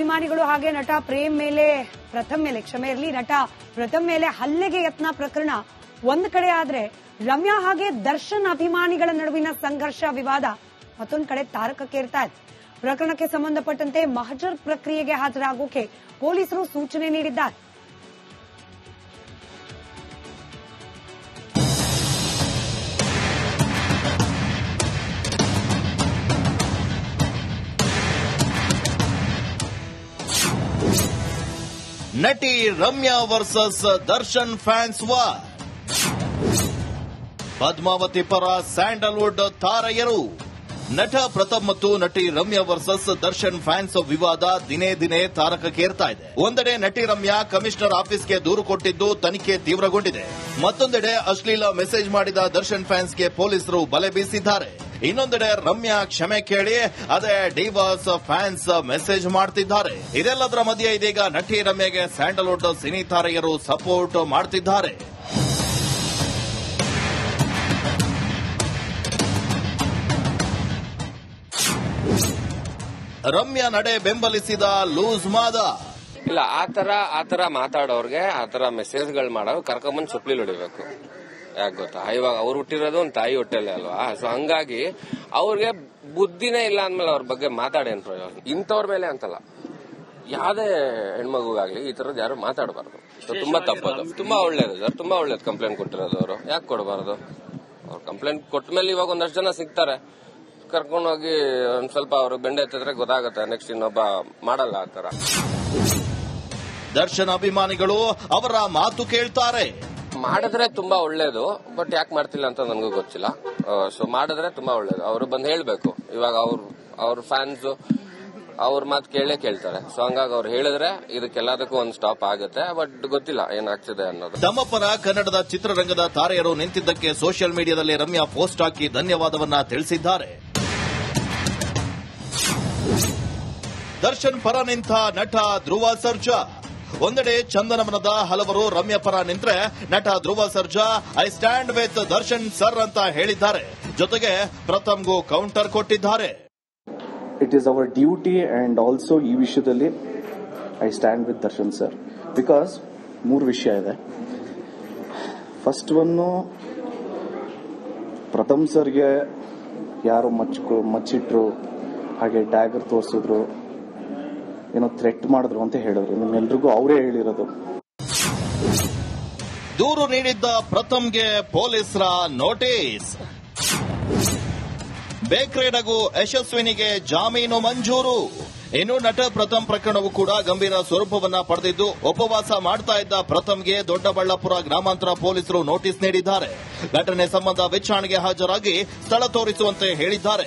ಅಭಿಮಾನಿಗಳು ಹಾಗೆ ನಟ ಪ್ರಥಮ್ ಮೇಲೆ ಹಲ್ಲೆಗೆ ಯತ್ನ ಪ್ರಕರಣ ಒಂದ್ ಕಡೆ ಆದ್ರೆ ರಮ್ಯಾ ಹಾಗೆ ದರ್ಶನ್ ಅಭಿಮಾನಿಗಳ ನಡುವಿನ ಸಂಘರ್ಷ ವಿವಾದ ಮತ್ತೊಂದು ಕಡೆ ತಾರಕಕ್ಕೇರ್ತಾ ಇದೆ. ಪ್ರಕರಣಕ್ಕೆ ಸಂಬಂಧಪಟ್ಟಂತೆ ಮಹಜರ್ ಪ್ರಕ್ರಿಯೆಗೆ ಹಾಜರಾಗೋಕೆ ಪೊಲೀಸರು ಸೂಚನೆ ನೀಡಿದ್ದಾರೆ. ನಟಿ Ramya versus Darshan fans war. Padmavati ಪರ ಸ್ಯಾಂಡಲ್ವುಡ್ ತಾರೆಯರು. ನಟ ಪ್ರಥಮ್ ಮತ್ತು ನಟಿ ರಮ್ಯಾ ವರ್ಸಸ್ ದರ್ಶನ್ ಫ್ಯಾನ್ಸ್ ವಿವಾದ ದಿನೇ ದಿನೇ ತಾರಕಕ್ಕೇರ್ತಾ ಇದೆ. ಒಂದೆಡೆ ನಟಿ ರಮ್ಯಾ ಕಮಿಷನರ್ ಆಫೀಸ್ಗೆ ದೂರು ಕೊಟ್ಟಿದ್ದು ತನಿಖೆ ತೀವ್ರಗೊಂಡಿದೆ. ಮತ್ತೊಂದೆಡೆ ಅಶ್ಲೀಲ ಮೆಸೇಜ್ ಮಾಡಿದ ದರ್ಶನ್ ಫ್ಯಾನ್ಸ್ಗೆ ಪೊಲೀಸರು ಬಲೆ ಬೀಸಿದ್ದಾರೆ. ಇನ್ನೊಂದೆಡೆ ರಮ್ಯಾ ಕ್ಷಮೆ ಕೇಳಿ ಅದೇ ಡಿವೋರ್ಸ್ ಫ್ಯಾನ್ಸ್ ಮೆಸೇಜ್ ಮಾಡ್ತಿದ್ದಾರೆ. ಇದೆಲ್ಲದರ ಮಧ್ಯೆ ಇದೀಗ ನಟಿ ರಮ್ಯಾಗೆ ಸ್ಯಾಂಡಲ್ವುಡ್ ಸಿನಿ ತಾರೆಯರು ಸಪೋರ್ಟ್ ಮಾಡ್ತಿದ್ದಾರೆ. ರಮ್ಯಾ ನಡೆ ಬೆಂಬಲಿಸಿದ ಲೂಸ್ ಮಾದ. ಇಲ್ಲ ಆತರ ಮಾತಾಡೋರ್ಗೆ ಆತರ ಮೆಸೇಜ್ಗಳು ಮಾಡೋರು ಕರ್ಕೊಂಬಂದ್ ಸುಪ್ಲಿಲ್ ಹೊಡಿಬೇಕು. ಯಾಕೆ ಗೊತ್ತಾ, ಇವಾಗ ಅವ್ರು ಹುಟ್ಟಿರೋದು ಒಂದು ತಾಯಿ ಹೊಟ್ಟೆಲೆ ಅಲ್ವಾ. ಸೊ ಹಂಗಾಗಿ ಅವ್ರಿಗೆ ಬುದ್ಧಿನೇ ಇಲ್ಲ ಅಂದ್ಮೇಲೆ ಅವ್ರ ಬಗ್ಗೆ ಮಾತಾಡೇನ್ ಪ್ರಯೋಜನ. ಇಂಥವ್ರ ಮೇಲೆ ಅಂತಲ್ಲ, ಯಾವ್ದೇ ಹೆಣ್ಮಗುಗಾಗ್ಲಿ ಈ ತರದ್ ಯಾರು ಮಾತಾಡಬಾರ್ದು. ತುಂಬಾ ತಪ್ಪದು. ತುಂಬಾ ಒಳ್ಳೇದು ಸರ್, ತುಂಬಾ ಒಳ್ಳೇದು ಕಂಪ್ಲೇಂಟ್ ಕೊಟ್ಟಿರೋದು. ಅವರು ಯಾಕೆ ಕೊಡಬಾರ್ದು? ಅವ್ರು ಕಂಪ್ಲೇಂಟ್ ಕೊಟ್ಟ ಮೇಲೆ ಇವಾಗ ಒಂದಷ್ಟು ಜನ ಸಿಗ್ತಾರೆ. ಕರ್ಕೊಂಡೋಗಿ ಒಂದ್ ಸ್ವಲ್ಪ ಅವ್ರು ಬೆಂಡೆ ಎತ್ತಿದ್ರೆ ಗೊತ್ತಾಗುತ್ತೆ, ನೆಕ್ಸ್ಟ್ ಇನ್ನೊಬ್ಬ ಮಾಡಲ್ಲ ಆ ತರ. ದರ್ಶನ್ ಅಭಿಮಾನಿಗಳು ಅವರ ಮಾತು ಕೇಳ್ತಾರೆ. ಮಾಡಿದ್ರೆ ತುಂಬಾ ಒಳ್ಳೇದು, ಬಟ್ ಯಾಕೆ ಮಾಡ್ತಿಲ್ಲ ಅಂತ ನನಗೂ ಗೊತ್ತಿಲ್ಲ. ಸೊ ಮಾಡಿದ್ರೆ ತುಂಬಾ ಒಳ್ಳೇದು. ಅವರು ಬಂದು ಹೇಳ್ಬೇಕು. ಇವಾಗ ಅವ್ರ ಫ್ಯಾನ್ಸ್ ಅವ್ರ ಮಾತು ಕೇಳ್ತಾರೆ. ಸೊ ಹಂಗಾಗಿ ಅವ್ರು ಹೇಳಿದ್ರೆ ಇದಕ್ಕೆಲ್ಲದಕ್ಕೂ ಒಂದು ಸ್ಟಾಪ್ ಆಗುತ್ತೆ. ಬಟ್ ಗೊತ್ತಿಲ್ಲ ಏನಾಗ್ತಿದೆ ಅನ್ನೋದು. ತಮ್ಮ ಪರ ಕನ್ನಡದ ಚಿತ್ರರಂಗದ ತಾರೆಯರು ನಿಂತಿದ್ದಕ್ಕೆ ಸೋಷಿಯಲ್ ಮೀಡಿಯಾದಲ್ಲಿ ರಮ್ಯಾ ಪೋಸ್ಟ್ ಹಾಕಿ ಧನ್ಯವಾದವನ್ನ ತಿಳಿಸಿದ್ದಾರೆ. ದರ್ಶನ್ ಪರ ನಿಂತ ನಟ ಧ್ರುವ ಸರ್ಜಾ. ಒಂದೆಡೆ ಚಂದನವನದ ಹಲವರು ರಮ್ಯಾ ಪರ ನಿಂತ್ರೆ, ನಟ Dhruva Sarja I stand with Darshan sir ಅಂತ ಹೇಳಿದ್ದಾರೆ. ಜೊತೆಗೆ ಪ್ರಥಮ್ಗೂ ಕೌಂಟರ್ ಕೊಟ್ಟಿದ್ದಾರೆ. It is our duty and also ಈ ವಿಷಯದಲ್ಲಿ I stand with Darshan sir. Because 3 ವಿಷಯ ಇದೆ. ಫಸ್ಟ್ ಒನ್ನು, ಪ್ರಥಮ್ ಸರ್ಗೆ ಯಾರು ಮಚ್ಚಿಟ್ರು, ಹಾಗೆ ಟ್ಯಾಗರ್ ತೋರಿಸಿದ್ರು, ಏನೋ ಥ್ರೆಟ್ ಮಾಡಿದ್ರು ಅಂತ ಹೇಳಿದ್ರು. ನಿಮ್ಮೆಲ್ರಿಗೂ ಅವರೇ ಹೇಳಿರೋದು. ದೂರು ನೀಡಿದ್ದ ಪ್ರಥಮ್ಗೆ ಪೊಲೀಸರ ನೋಟಿಸ್. ಬೇಕ್ರೇಡಗೂ ಯಶಸ್ವಿನಿಗೆ ಜಾಮೀನು ಮಂಜೂರು. ಇನ್ನು ನಟ ಪ್ರಥಮ್ ಪ್ರಕರಣವು ಕೂಡ ಗಂಭೀರ ಸ್ವರೂಪವನ್ನ ಪಡೆದಿದ್ದು, ಉಪವಾಸ ಮಾಡ್ತಾ ಇದ್ದ ಪ್ರಥಮ್ಗೆ ದೊಡ್ಡಬಳ್ಳಾಪುರ ಗ್ರಾಮಾಂತರ ಪೊಲೀಸರು ನೋಟಿಸ್ ನೀಡಿದ್ದಾರೆ. ಘಟನೆ ಸಂಬಂಧ ವಿಚಾರಣೆಗೆ ಹಾಜರಾಗಿ ಸ್ಥಳ ತೋರಿಸುವಂತೆ ಹೇಳಿದ್ದಾರೆ.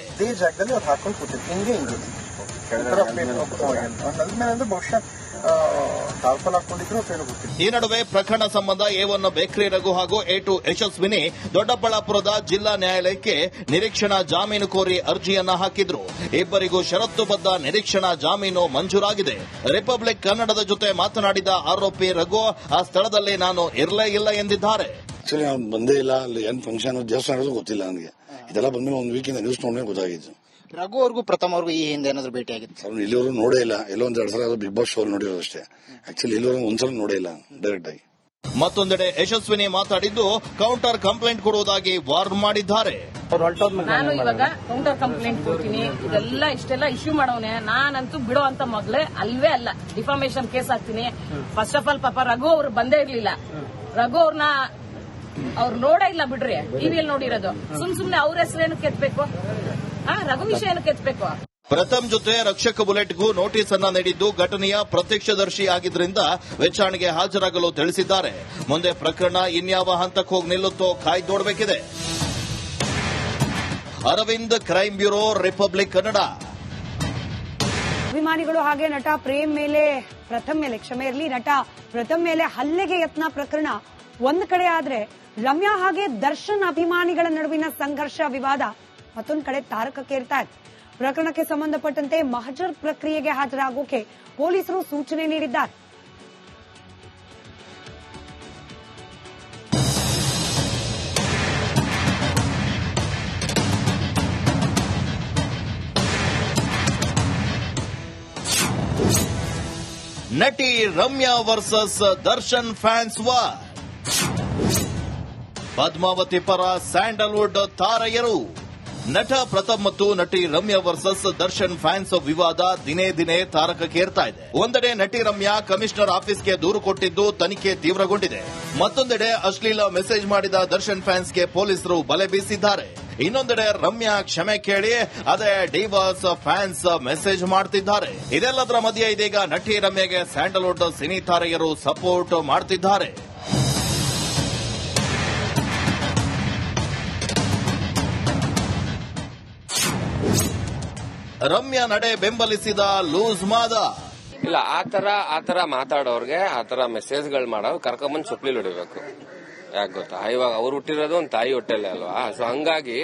ಈ ನಡುವೆ ಪ್ರಕರಣ ಸಂಬಂಧ A1 ಬೇಕ್ರಿ ರಘು ಹಾಗೂ A2 ಯಶಸ್ವಿನಿ ದೊಡ್ಡಬಳ್ಳಾಪುರದ ಜಿಲ್ಲಾ ನ್ಯಾಯಾಲಯಕ್ಕೆ ನಿರೀಕ್ಷಣಾ ಜಾಮೀನು ಕೋರಿ ಅರ್ಜಿಯನ್ನ ಹಾಕಿದ್ರು. ಇಬ್ಬರಿಗೂ ಷರತ್ತುಬದ್ಧ ನಿರೀಕ್ಷಣಾ ಜಾಮೀನು ಮಂಜೂರಾಗಿದೆ. ರಿಪಬ್ಲಿಕ್ ಕನ್ನಡದ ಜೊತೆ ಮಾತನಾಡಿದ ಆರೋಪಿ ರಘು, ಆ ಸ್ಥಳದಲ್ಲಿ ನಾನು ಇರಲೇ ಇಲ್ಲ ಎಂದಿದ್ದಾರೆ. ಆಕ್ಚುಲಿ ನಾನು ಬಂದೇ ಇಲ್ಲ, ಅಲ್ಲಿ ಏನ್ ಫಂಕ್ಷನ್ ದೇವಸ್ಥಾನ ಗೊತ್ತಿಲ್ಲ ನನಗೆ. ಇದೆಲ್ಲ ಬಂದ್ಮೇಲೆ ಒಂದು ವೀಕಿಂದ ನ್ಯೂಸ್ ನೋಡಿದ್ರೆ ಗೊತ್ತಾಗಿತ್ತು. ರಘು ಅವ್ರಿಗೂ ಪ್ರಥಮ್ ಅವ್ರಿಗೂ ಈ ಹಿಂದೆ ಏನಾದ್ರು ಭೇಟಿ ಆಗಿತ್ತು? ಅವ್ರು ಇಲ್ಲಿವರೆಗೂ ನೋಡೇ ಇಲ್ಲ. ಎಲ್ಲೋ ಒಂದ್ 2 ಸಲ ಬಿಗ್ ಬಾಸ್ ಶೋ ನೋಡಿರೋದು ಅಷ್ಟೇ. ಆಕ್ಚುಲಿ ಇಲ್ಲಿವರೆಗೂ ಒಂದ್ಸಲ ನೋಡೇ ಇಲ್ಲ ಡೈರೆಕ್ಟ್ ಆಗಿ. ಮತ್ತೊಂದೆಡೆ ಯಶಸ್ವಿನಿ ಮಾತಾಡಿದ್ದು ಕೌಂಟರ್ ಕಂಪ್ಲೇಂಟ್ ಕೊಡುವುದಾಗಿ ವಾರ್ನ್ ಮಾಡಿದ್ದಾರೆ. ನಾನು ಇವಾಗ ಕೌಂಟರ್ ಕಂಪ್ಲೇಂಟ್ ಕೊಡ್ತೀನಿ, ಇಷ್ಟೆಲ್ಲ ಇಶ್ಯೂ ಮಾಡೋನೆ ನಾನಂತೂ ಬಿಡೋ ಅಂತ ಮಗಳೇ ಅಲ್ವೇ ಅಲ್ಲ. ಡಿಫಾಮೇಶನ್ ಕೇಸ್ ಹಾಕ್ತೀನಿ. ಫಸ್ಟ್ ಆಫ್ ಆಲ್ ಪಾಪ ರಘು ಅವ್ರು ಬಂದೇ ಇರ್ಲಿಲ್ಲ. ರಘು ಅವ್ರನ್ನ ಅವ್ರು ನೋಡೇ ಇಲ್ಲ ಬಿಡ್ರಿ, ಟಿವಿಯಲ್ಲಿ ನೋಡಿರೋದು. ಸುಮ್ನೆ ಅವ್ರ ಹೆಸರೇನು ಕೆತ್ತಬೇಕು, ರಘು ವಿಷಯ ಏನು ಕೆತ್ತಬೇಕು. ಪ್ರಥಮ್ ಜೊತೆ ರಕ್ಷಕ ಬುಲೆಟ್ಗೂ ನೋಟಿಸ್ ಅನ್ನ ನೀಡಿದ್ದು ಘಟನೆಯ ಪ್ರತ್ಯಕ್ಷದರ್ಶಿ ಆಗಿದ್ದರಿಂದ ವಿಚಾರಣೆಗೆ ಹಾಜರಾಗಲು ತಿಳಿಸಿದ್ದಾರೆ. ಮುಂದೆ ಪ್ರಕರಣ ಇನ್ಯಾವ ಹಂತಕ್ಕೆ ಹೋಗಿ ನಿಲ್ಲುತ್ತೋ ಕಾಯ್ದೋಡಬೇಕಿದೆ. Arvind, crime bureau, Republic Kannada. ಅಭಿಮಾನಿಗಳು ಹಾಗೆ ನಟ ಪ್ರಥಮ್ ಮೇಲೆ ಹಲ್ಲೆಗೆ ಯತ್ನ ಪ್ರಕರಣ ಒಂದ್ ಕಡೆ ಆದ್ರೆ ರಮ್ಯಾ ಹಾಗೆ ದರ್ಶನ್ ಅಭಿಮಾನಿಗಳ ನಡುವಿನ ಸಂಘರ್ಷ ವಿವಾದ ಮತ್ತೊಂದು ಕಡೆ ತಾರಕಕ್ಕೇರ್ತಾ ಇದೆ. ಪ್ರಕರಣಕ್ಕೆ ಸಂಬಂಧಪಟ್ಟಂತೆ ಮಹಜರ್ ಪ್ರಕ್ರಿಯೆಗೆ ಹಾಜರಾಗೋಕೆ ಪೊಲೀಸರು ಸೂಚನೆ ನೀಡಿದ್ದಾರೆ. ನಟಿ Ramya versus Darshan fans war. Padmavati ಪರ ಸ್ಯಾಂಡಲ್ವುಡ್ ತಾರೆಯರು. ನಟ ಪ್ರತಾಪ್ ಮತ್ತು ನಟಿ ರಮ್ಯಾ ವರ್ಸಸ್ ದರ್ಶನ್ ಫ್ಯಾನ್ಸ್ ವಿವಾದ ದಿನೇ ದಿನೇ ತಾರಕಕ್ಕೇರ್ತಾ ಇದೆ. ಒಂದೆಡೆ ನಟಿ ರಮ್ಯಾ ಕಮಿಷನರ್ ಆಫೀಸ್ಗೆ ದೂರು ಕೊಟ್ಟಿದ್ದು ತನಿಖೆ ತೀವ್ರಗೊಂಡಿದೆ. ಮತ್ತೊಂದೆಡೆ ಅಶ್ಲೀಲ ಮೆಸೇಜ್ ಮಾಡಿದ ದರ್ಶನ್ ಫ್ಯಾನ್ಸ್ಗೆ ಪೊಲೀಸರು ಬಲೆ ಬೀಸಿದ್ದಾರೆ. ಇನ್ನೊಂದೆಡೆ ರಮ್ಯಾ ಕ್ಷಮೆ ಕೇಳಿ ಅದೇ ಡಿವೋರ್ಸ್ ಫ್ಯಾನ್ಸ್ ಮೆಸೇಜ್ ಮಾಡ್ತಿದ್ದಾರೆ. ಇದೆಲ್ಲದರ ಮಧ್ಯೆ ಇದೀಗ ನಟಿ ರಮ್ಯಾಗೆ ಸ್ಯಾಂಡಲ್ವುಡ್ ಸಿನಿ ತಾರೆಯರು ಸಪೋರ್ಟ್ ಮಾಡ್ತಿದ್ದಾರೆ. ರಮ್ಯಾ ನಡೆ ಬೆಂಬಲಿಸಿದ ಲೂಸ್ ಮಾದ. ಇಲ್ಲ ಆತರ ಮಾತಾಡೋರ್ಗೆ ಆತರ ಮೆಸೇಜ್ಗಳು ಮಾಡೋರು ಕರ್ಕೊಂಬಂದ್ ಚೊಪ್ಲಿ ಹೊಡಿಬೇಕು. ಯಾಕೆ ಗೊತ್ತಾ, ಇವಾಗ ಅವ್ರು ಹುಟ್ಟಿರೋದು ಒಂದು ತಾಯಿ ಹೊಟ್ಟೆಲೆ ಅಲ್ವಾ. ಸೊ ಹಂಗಾಗಿ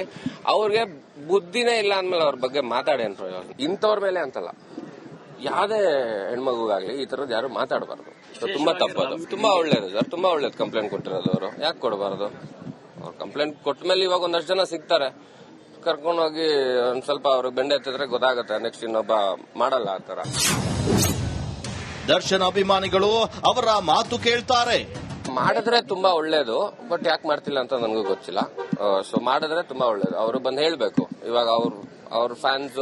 ಅವ್ರಿಗೆ ಬುದ್ಧಿನೇ ಇಲ್ಲ ಅಂದ್ಮೇಲೆ ಅವ್ರ ಬಗ್ಗೆ ಮಾತಾಡೇನ್ ಪ್ರಯೋಜನ. ಇಂಥವ್ರ ಮೇಲೆ ಅಂತಲ್ಲ, ಯಾವ್ದೇ ಹೆಣ್ಮಗುಗಾಗ್ಲಿ ಈ ತರದ್ ಯಾರು ಮಾತಾಡಬಾರ್ದು. ತುಂಬಾ ತಪ್ಪದು. ತುಂಬಾ ಒಳ್ಳೇದು ಸರ್, ತುಂಬಾ ಒಳ್ಳೇದು ಕಂಪ್ಲೇಂಟ್ ಕೊಟ್ಟಿರೋದು. ಅವರು ಯಾಕೆ ಕೊಡಬಾರ್ದು? ಅವ್ರು ಕಂಪ್ಲೇಂಟ್ ಕೊಟ್ಟ ಮೇಲೆ ಇವಾಗ ಒಂದಷ್ಟು ಜನ ಸಿಗ್ತಾರೆ, ಕರ್ಕೊಂಡೋಗಿ ಒಂದ್ ಸ್ವಲ್ಪ ಅವ್ರಿಗೆ ಬೆಂಡೆ ಎತ್ತಿದ್ರೆ ಗೊತ್ತಾಗುತ್ತೆ. ನೆಕ್ಸ್ಟ್ ಇನ್ನೊಬ್ಬ ಮಾಡಲ್ಲ ಆ ತರ. ದರ್ಶನ್ ಅಭಿಮಾನಿಗಳು ಅವರ ಮಾತು ಕೇಳ್ತಾರೆ. ಮಾಡಿದ್ರೆ ತುಂಬಾ ಒಳ್ಳೇದು, ಬಟ್ ಯಾಕೆ ಮಾಡ್ತಿಲ್ಲ ಅಂತ ನನಗೂ ಗೊತ್ತಿಲ್ಲ. ಸೊ ಮಾಡಿದ್ರೆ ತುಂಬಾ ಒಳ್ಳೇದು. ಅವರು ಬಂದು ಹೇಳ್ಬೇಕು. ಇವಾಗ ಅವ್ರ ಫ್ಯಾನ್ಸ್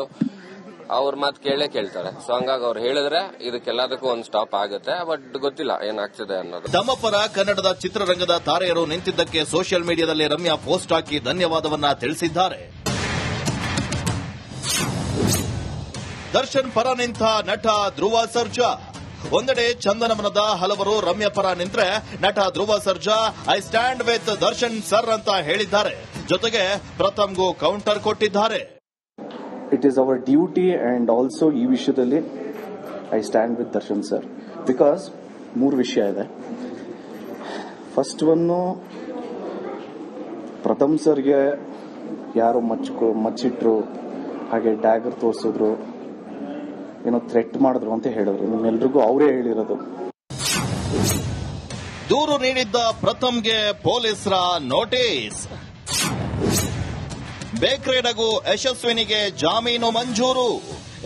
ಅವ್ರ ಮಾತು ಕೇಳ್ತಾರೆ. ಸೊ ಹಂಗಾಗಿ ಅವ್ರು ಹೇಳಿದ್ರೆ ಇದಕ್ಕೆಲ್ಲದಕ್ಕೂ ಒಂದು ಸ್ಟಾಪ್ ಆಗುತ್ತೆ. ಬಟ್ ಗೊತ್ತಿಲ್ಲ ಏನಾಗ್ತಿದೆ ಅನ್ನೋದು. ತಮ್ಮ ಪರ ಕನ್ನಡದ ಚಿತ್ರರಂಗದ ತಾರೆಯರು ನಿಂತಿದ್ದಕ್ಕೆ ಸೋಷಿಯಲ್ ಮೀಡಿಯಾದಲ್ಲಿ ರಮ್ಯಾ ಪೋಸ್ಟ್ ಹಾಕಿ ಧನ್ಯವಾದವನ್ನ ತಿಳಿಸಿದ್ದಾರೆ. ದರ್ಶನ್ ಪರ ನಿಂತ ನಟ ಧ್ರುವ ಸರ್ಜಾ. ಒಂದೆಡೆ ಚಂದನವನದ ಹಲವರು ರಮ್ಯಾ ಪರ ನಿಂತ್ರೆ, ನಟ Dhruva Sarja I stand with Darshan sir ಅಂತ ಹೇಳಿದ್ದಾರೆ. ಜೊತೆಗೆ ಪ್ರಥಮ್ಗೂ ಕೌಂಟರ್ ಕೊಟ್ಟಿದ್ದಾರೆ. It is our duty and also ಈ ವಿಷಯದಲ್ಲಿ I stand with Darshan sir. Because 3 ವಿಷಯ ಇದೆ. ಫಸ್ಟ್ ಒನ್ನು, ಪ್ರಥಮ್ ಸರ್ಗೆ ಯಾರೋ ಮಚ್ಚಿಟ್ರು, ಹಾಗೆ ಡ್ಯಾಗರ್ ತೋರಿಸಿದ್ರು, ಏನೋ ಥ್ರೆಟ್ ಮಾಡಿದ್ರು ಅಂತ ಹೇಳಿದ್ರು. ನಿಮ್ಮೆಲ್ರಿಗೂ ಅವರೇ ಹೇಳಿರೋದು. ದೂರು ನೀಡಿದ್ದ ಪ್ರಥಮ್ಗೆ ಪೊಲೀಸರ ನೋಟಿಸ್. ಬೇಕ್ರೇಡಗೂ ಯಶಸ್ವಿನಿಗೆ ಜಾಮೀನು ಮಂಜೂರು.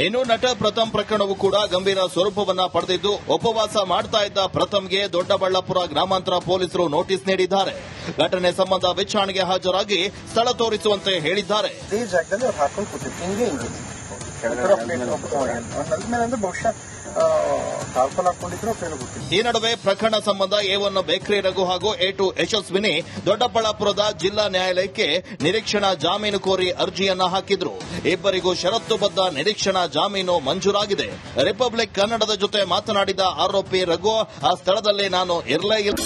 ಇನ್ನು ನಟ ಪ್ರಥಮ್ ಪ್ರಕರಣವು ಕೂಡ ಗಂಭೀರ ಸ್ವರೂಪವನ್ನ ಪಡೆದಿದ್ದು, ಉಪವಾಸ ಮಾಡ್ತಾ ಇದ್ದ ಪ್ರಥಮ್ಗೆ ದೊಡ್ಡಬಳ್ಳಾಪುರ ಗ್ರಾಮಾಂತರ ಪೊಲೀಸರು ನೋಟಿಸ್ ನೀಡಿದ್ದಾರೆ. ಘಟನೆ ಸಂಬಂಧ ವಿಚಾರಣೆಗೆ ಹಾಜರಾಗಿ ಸ್ಥಳ ತೋರಿಸುವಂತೆ ಹೇಳಿದ್ದಾರೆ. ಈ ನಡುವೆ ಪ್ರಕರಣ ಸಂಬಂಧ A1 ಬೇಕ್ರಿ ರಘು ಹಾಗೂ A2 ಯಶಸ್ವಿನಿ ದೊಡ್ಡಬಳ್ಳಾಪುರದ ಜಿಲ್ಲಾ ನ್ಯಾಯಾಲಯಕ್ಕೆ ನಿರೀಕ್ಷಣಾ ಜಾಮೀನು ಕೋರಿ ಅರ್ಜಿಯನ್ನ ಹಾಕಿದ್ರು. ಇಬ್ಬರಿಗೂ ಷರತ್ತುಬದ್ಧ ನಿರೀಕ್ಷಣಾ ಜಾಮೀನು ಮಂಜೂರಾಗಿದೆ. ರಿಪಬ್ಲಿಕ್ ಕನ್ನಡದ ಜೊತೆ ಮಾತನಾಡಿದ ಆರೋಪಿ ರಘು, ಆ ಸ್ಥಳದಲ್ಲಿ ನಾನು ಇರಲೇ ಇಲ್ಲ.